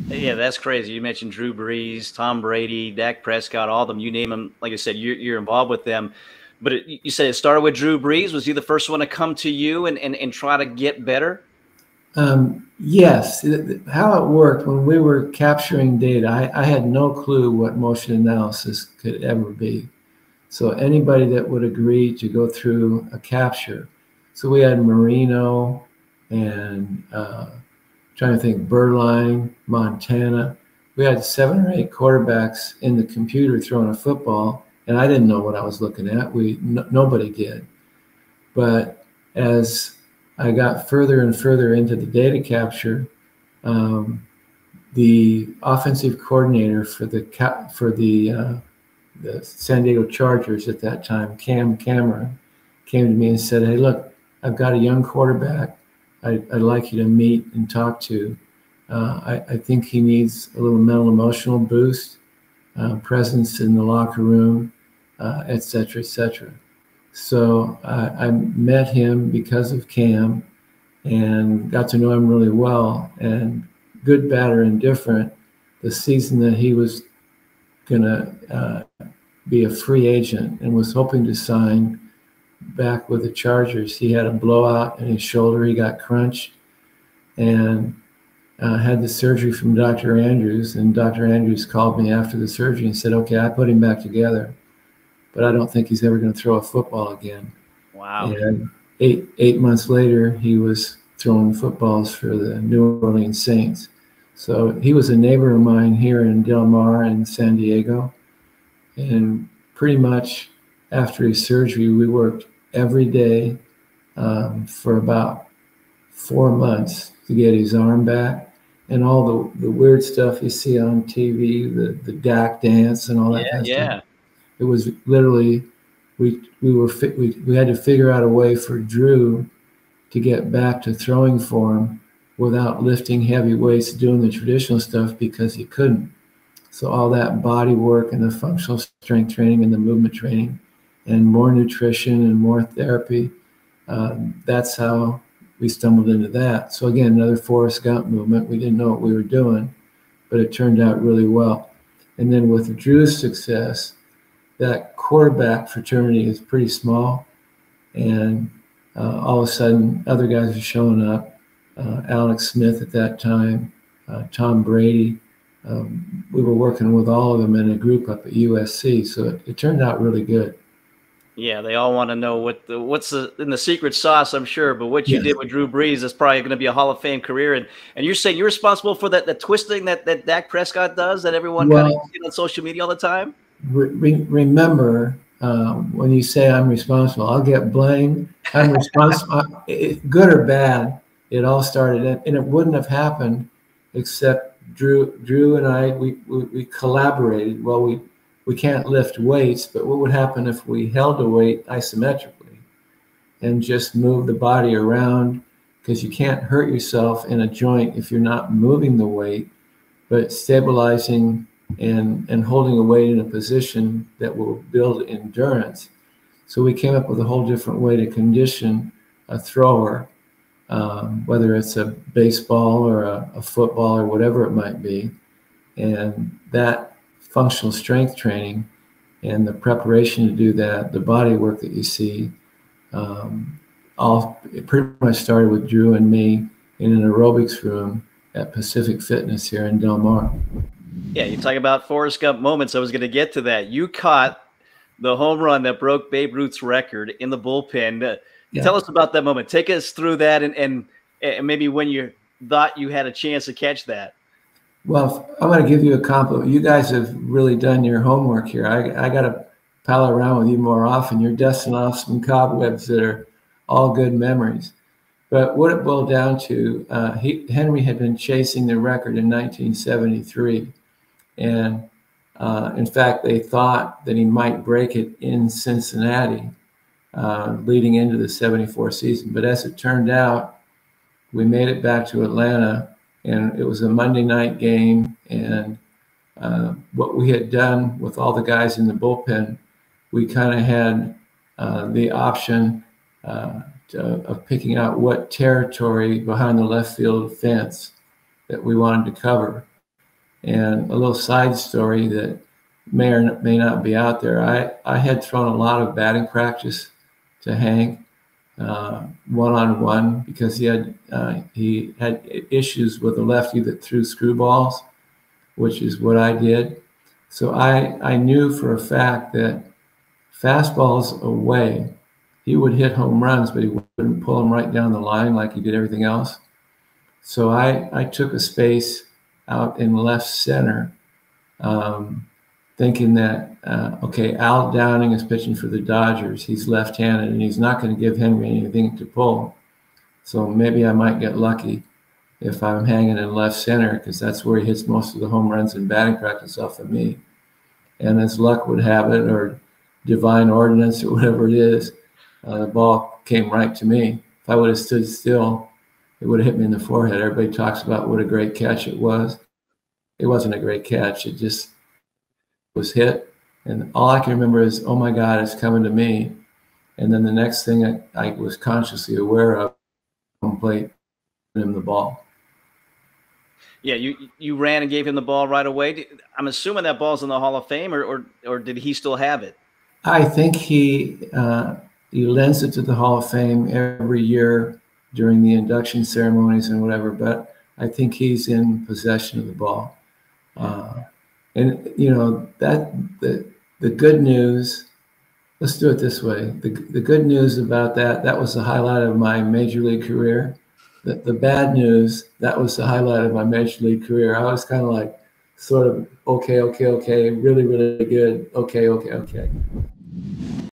Yeah, that's crazy. You mentioned Drew Brees, Tom Brady, Dak Prescott, all of them. You name them. Like I said, you're involved with them. But you said it started with Drew Brees. Was he the first one to come to you and try to get better? Yes, how it worked when we were capturing data, I had no clue what motion analysis could ever be. So anybody that would agree to go through a capture. So we had Marino and trying to think, Birdline, Montana. We had 7 or 8 quarterbacks in the computer throwing a football, and I didn't know what I was looking at. Nobody did. But as I got further and further into the data capture, um, the offensive coordinator for the San Diego Chargers at that time, Cam Cameron, came to me and said, "Hey, look, I've got a young quarterback. I'd like you to meet and talk to. I think he needs a little mental emotional boost, presence in the locker room, et cetera, et cetera." So I met him because of Cam and got to know him really well. And good, bad, or indifferent, the season that he was going to be a free agent and was hoping to sign back with the Chargers, he had a blowout in his shoulder. He got crunched and had the surgery from Dr. Andrews. And Dr. Andrews called me after the surgery and said, "Okay, I put him back together, but I don't think he's ever going to throw a football again." Wow. And eight months later, he was throwing footballs for the New Orleans Saints. So he was a neighbor of mine here in Del Mar in San Diego. And pretty much after his surgery, we worked every day for about 4 months to get his arm back. And all the weird stuff you see on TV, the Dak dance and all that kind of stuff. It was literally we had to figure out a way for Drew to get back to throwing form without lifting heavy weights, doing the traditional stuff because he couldn't. So all that body work and the functional strength training and the movement training and more nutrition and more therapy, that's how we stumbled into that. So again, another Forrest Gump movement. We didn't know what we were doing, but it turned out really well. And then with Drew's success, that quarterback fraternity is pretty small, and all of a sudden other guys are showing up. Alex Smith at that time, Tom Brady. We were working with all of them in a group up at USC, so it turned out really good. Yeah, they all want to know what's in the secret sauce, I'm sure. But what you did with Drew Brees is probably going to be a Hall of Fame career. And you're saying you're responsible for that twisting that Dak Prescott does that everyone kind of sees on social media all the time? Remember, when you say I'm responsible, I'll get blamed. I'm responsible, good or bad. It all started, and it wouldn't have happened except Drew and I. We collaborated. Well, we can't lift weights, but what would happen if we held a weight isometrically and just move the body around? Because you can't hurt yourself in a joint if you're not moving the weight, but stabilizing and holding a weight in a position that will build endurance. So we came up with a whole different way to condition a thrower, whether it's a baseball or a football or whatever it might be. And that functional strength training and the preparation to do that, the body work that you see, it pretty much started with Drew and me in an aerobics room at Pacific Fitness here in Del Mar. Yeah, you talk about Forrest Gump moments. I was going to get to that. You caught the home run that broke Babe Ruth's record in the bullpen. Tell us about that moment. Take us through that and maybe when you thought you had a chance to catch that. Well, I'm going to give you a compliment. You guys have really done your homework here. I got to pal around with you more often. You're dusting off some cobwebs that are all good memories. But what it boiled down to, Henry had been chasing the record in 1973. And in fact, they thought that he might break it in Cincinnati leading into the 74 season. But as it turned out, we made it back to Atlanta, and it was a Monday night game. And what we had done with all the guys in the bullpen, we kind of had the option of picking out what territory behind the left field fence that we wanted to cover. And a little side story that may or may not be out there. I had thrown a lot of batting practice to Hank, one-on-one, because he had issues with a lefty that threw screwballs, which is what I did. So I knew for a fact that fastballs away, he would hit home runs, but he wouldn't pull them right down the line like he did everything else. So I took a space out in left center, thinking that, okay, Al Downing is pitching for the Dodgers. He's left-handed, and he's not going to give Henry anything to pull. So maybe I might get lucky if I'm hanging in left center, because that's where he hits most of the home runs in batting practice off of me. And as luck would have it, or divine ordinance, or whatever it is, the ball came right to me. If I would have stood still, it would have hit me in the forehead. Everybody talks about what a great catch it was. It wasn't a great catch. It just was hit. And all I can remember is, oh my God, it's coming to me. And then the next thing I was consciously aware of, home plate, him the ball. Yeah, you ran and gave him the ball right away. I'm assuming that ball's in the Hall of Fame, or did he still have it? I think he lends it to the Hall of Fame every year during the induction ceremonies and whatever, but I think he's in possession of the ball. And you know, that the good news, let's do it this way. The good news about that was the highlight of my major league career. The bad news, that was the highlight of my major league career. I was kind of like, sort of, okay, really, really good. Okay.